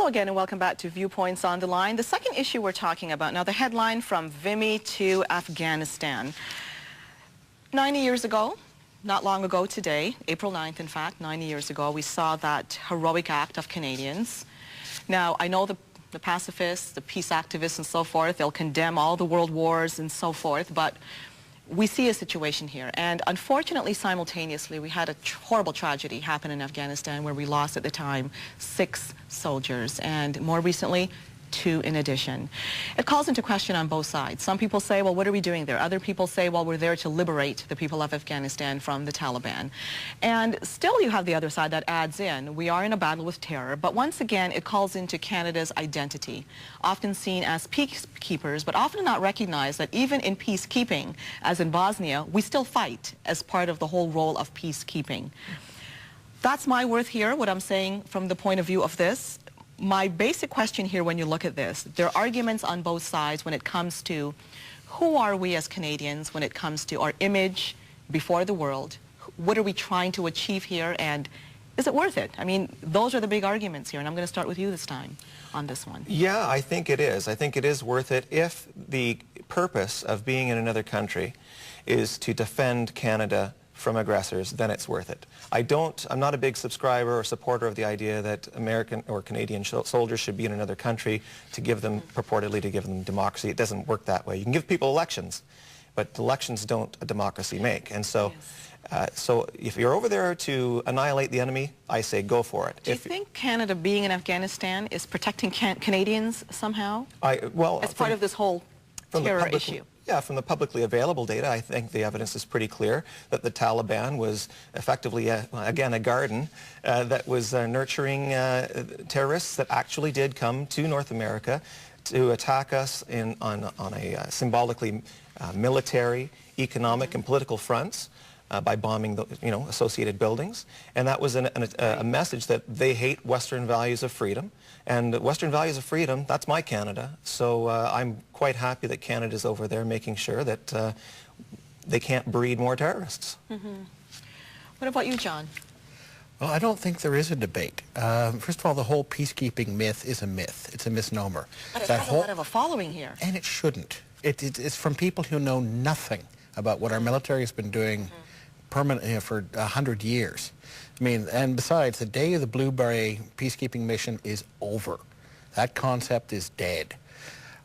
Hello again and welcome back to Viewpoints on the Line. The second issue we're talking about now, the headline from Vimy to Afghanistan. 90 years ago, not long ago today, April 9th in fact, 90 years ago, we saw that heroic act of Canadians. Now, I know the pacifists, the peace activists and so forth, they'll condemn all the world wars and so forth, but we see a situation here, and unfortunately, simultaneously, we had a horrible tragedy happen in Afghanistan where we lost at the time 6 soldiers, and more recently, 2 in addition. It calls into question on both sides. Some people say, well, what are we doing there? Other people say, well, we're there to liberate the people of Afghanistan from the Taliban. And still you have the other side that adds in, we are in a battle with terror, but once again, it calls into Canada's identity, often seen as peacekeepers, but often not recognized that even in peacekeeping, as in Bosnia, we still fight as part of the whole role of peacekeeping. That's my worth here, what I'm saying from the point of view of this. My basic question here when you look at this, there are arguments on both sides when it comes to who are we as Canadians when it comes to our image before the world, what are we trying to achieve here, and is it worth it? I mean, those are the big arguments here, and I'm going to start with you this time on this one. Yeah, I think it is. I think it is worth it if the purpose of being in another country is to defend Canada from aggressors, then it's worth it. I'm not a big subscriber or supporter of the idea that American or Canadian soldiers should be in another country to give them, purportedly to give them democracy. It doesn't work that way. You can give people elections, but elections don't a democracy make. And so, so if you're over there to annihilate the enemy, I say go for it. Do you think Canada being in Afghanistan is protecting Canadians somehow? Well, as part of this whole terror issue? Yeah, from the publicly available data, I think the evidence is pretty clear that the Taliban was effectively, again, a garden that was nurturing terrorists that actually did come to North America to attack us on a symbolically military, economic, and political fronts. By bombing the associated buildings, and that was a message that they hate Western values of freedom, and Western values of freedom, that's my Canada. So I'm quite happy that Canada's over there making sure that they can't breed more terrorists. What about you, John? Well, I don't think there is a debate. First of all, the whole peacekeeping myth is a myth. It's a misnomer. But it has a lot of a following here. And it shouldn't. It's from people who know nothing about what our military has been doing permanently for 100 years. I mean, and besides, the day of the Blue Beret peacekeeping mission is over. That concept is dead.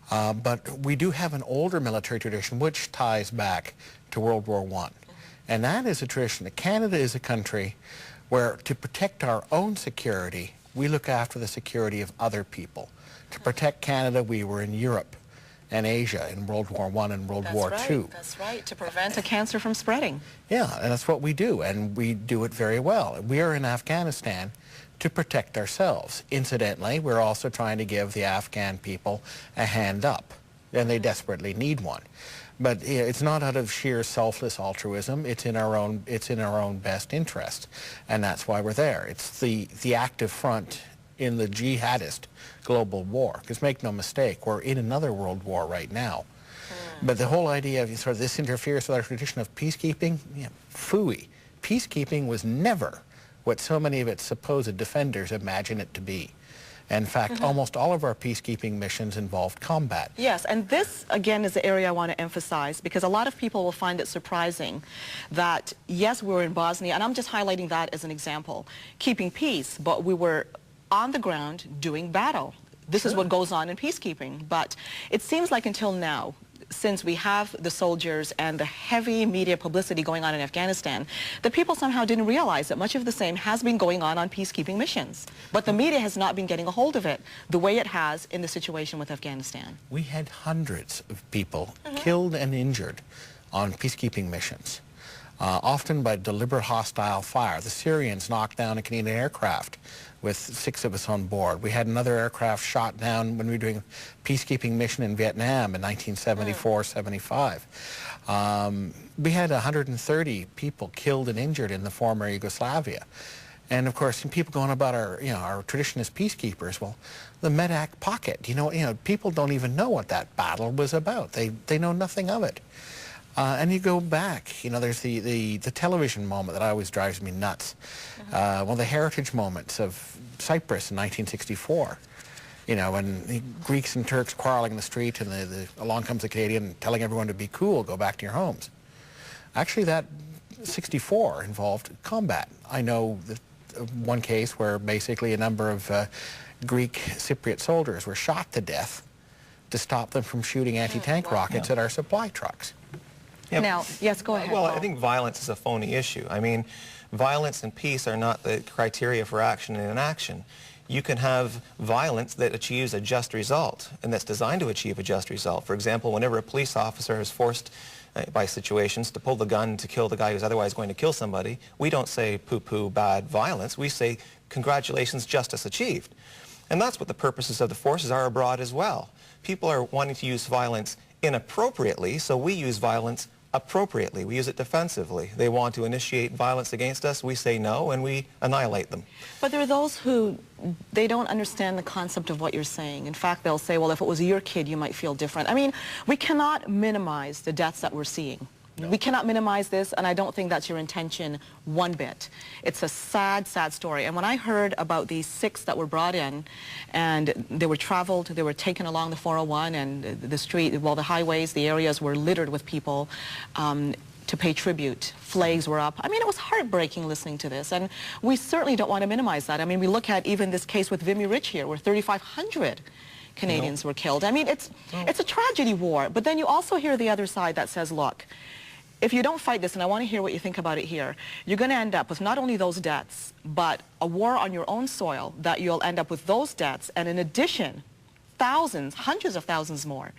But we do have an older military tradition which ties back to World War I. And that is a tradition that Canada is a country where to protect our own security, we look after the security of other people. To protect Canada, we were in Europe and Asia in World War I and World War II. That's right, to prevent a cancer from spreading. Yeah, and that's what we do, and we do it very well. We are in Afghanistan to protect ourselves. Incidentally, we're also trying to give the Afghan people a hand up, and they desperately need one. But it's not out of sheer selfless altruism. It's in our own best interest, and that's why we're there. It's the active front in the jihadist global war, because make no mistake, we're in another world war right now. But the whole idea of sort of this interferes with our tradition of peacekeeping, phooey. Peacekeeping was never what so many of its supposed defenders imagine it to be. In fact, almost all of our peacekeeping missions involved combat. Yes, and this, again, is the area I want to emphasize, because a lot of people will find it surprising that, yes, we were in Bosnia, and I'm just highlighting that as an example, keeping peace, but we were on the ground doing battle. This is what goes on in peacekeeping. But it seems like until now, since we have the soldiers and the heavy media publicity going on in Afghanistan, the people somehow didn't realize that much of the same has been going on peacekeeping missions. But the media has not been getting a hold of it the way it has in the situation with Afghanistan. We had hundreds of people killed and injured on peacekeeping missions, often by deliberate hostile fire. The Syrians knocked down a Canadian aircraft with 6 of us on board. We had another aircraft shot down when we were doing a peacekeeping mission in Vietnam in 1974-75. We had 130 people killed and injured in the former Yugoslavia. And of course, people going about our tradition as peacekeepers, well, the Medak pocket, people don't even know what that battle was about. They know nothing of it. And you go back, there's the television moment that always drives me nuts. One of the heritage moments of Cyprus in 1964. You know, and the Greeks and Turks quarreling in the street, and along comes the Canadian telling everyone to be cool, go back to your homes. Actually, that 64 involved combat. I know that one case where basically a number of Greek Cypriot soldiers were shot to death to stop them from shooting anti-tank rockets at our supply trucks. Yeah. Now, yes, go ahead. Well, Paul. I think violence is a phony issue. I mean, violence and peace are not the criteria for action and inaction. You can have violence that achieves a just result and that's designed to achieve a just result. For example, whenever a police officer is forced by situations to pull the gun to kill the guy who's otherwise going to kill somebody, we don't say poo-poo bad violence. We say congratulations, justice achieved. And that's what the purposes of the forces are abroad as well. People are wanting to use violence inappropriately, so we use violence appropriately. We use it defensively. They want to initiate violence against us. We say no, and we annihilate them. But there are those who, they don't understand the concept of what you're saying. In fact, they'll say, well, if it was your kid, you might feel different. I mean, we cannot minimize the deaths that we're seeing. No. We cannot minimize this, and I don't think that's your intention one bit. It's a sad, sad story. And when I heard about these 6 that were brought in, and they were taken along the 401 and the street, well, the highways, the areas were littered with people to pay tribute. Flags were up. I mean, it was heartbreaking listening to this, and we certainly don't want to minimize that. I mean, we look at even this case with Vimy Ridge here, where 3,500 Canadians were killed. I mean, it's a tragedy war, but then you also hear the other side that says, look, if you don't fight this, and I want to hear what you think about it here, you're going to end up with not only those deaths, but a war on your own soil, that you'll end up with those deaths, and in addition, thousands, hundreds of thousands more.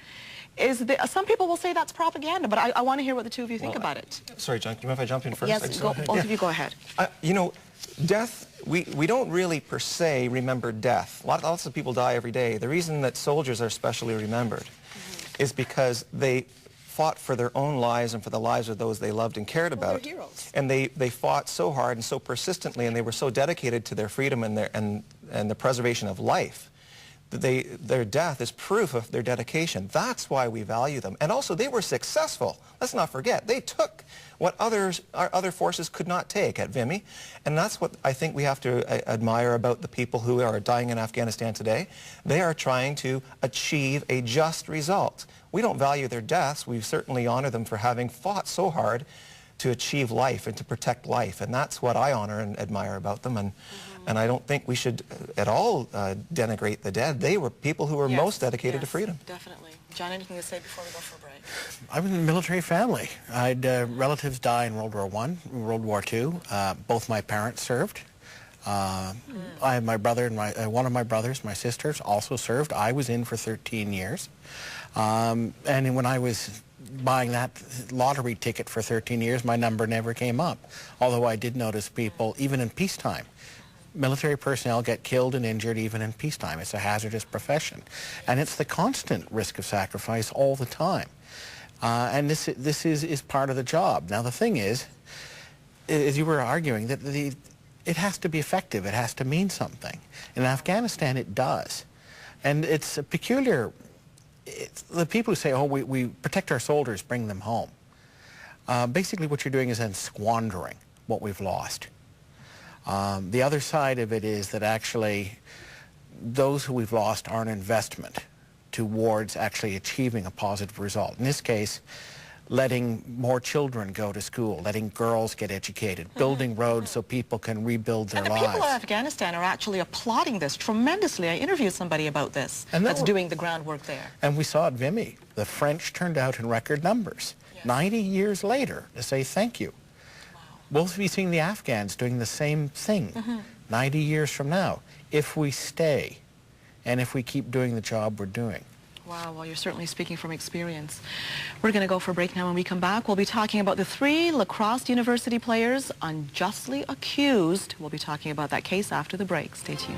Some people will say that's propaganda, but I want to hear what the two of you think about it. Sorry, John, do you mind if I jump in first? Yes, both of you go ahead. You know, death, we don't really per se remember death. Lots of people die every day. The reason that soldiers are especially remembered is because they fought for their own lives and for the lives of those they loved and cared about. They're heroes. And they fought so hard and so persistently, and they were so dedicated to their freedom and the preservation of life, that their death is proof of their dedication. That's why we value them. And also, they were successful. Let's not forget, they took what our other forces could not take at Vimy, and that's what I think we have to admire about the people who are dying in Afghanistan today. They are trying to achieve a just result. We don't value their deaths. We certainly honor them for having fought so hard to achieve life and to protect life, and that's what I honor and admire about them. And I don't think we should at all denigrate the dead. They were people who were most dedicated to freedom. Definitely. John, anything to say before we go for a break? I was in a military family. I had relatives die in World War I, World War II. Both my parents served. I had my brother and one of my brothers, my sisters, also served. I was in for 13 years. And when I was buying that lottery ticket for 13 years, my number never came up. Although I did notice people, even in peacetime, military personnel get killed and injured even in peacetime. It's a hazardous profession. And it's the constant risk of sacrifice all the time. And this is part of the job. Now, the thing is, as you were arguing, that it has to be effective. It has to mean something. In Afghanistan, it does. And it's a peculiar... the people who say, oh, we protect our soldiers, bring them home. Basically, what you're doing is then squandering what we've lost. The other side of it is that actually those who we've lost are an investment towards actually achieving a positive result. In this case, letting more children go to school, letting girls get educated, building roads so people can rebuild their lives. And the people of Afghanistan are actually applauding this tremendously. I interviewed somebody about this that's doing the groundwork there. And we saw at Vimy, the French turned out in record numbers, 90 years later, to say thank you. We'll be seeing the Afghans doing the same thing 90 years from now, if we stay and if we keep doing the job we're doing. Wow, well, you're certainly speaking from experience. We're going to go for a break now. When we come back, we'll be talking about the 3 lacrosse university players unjustly accused. We'll be talking about that case after the break. Stay tuned.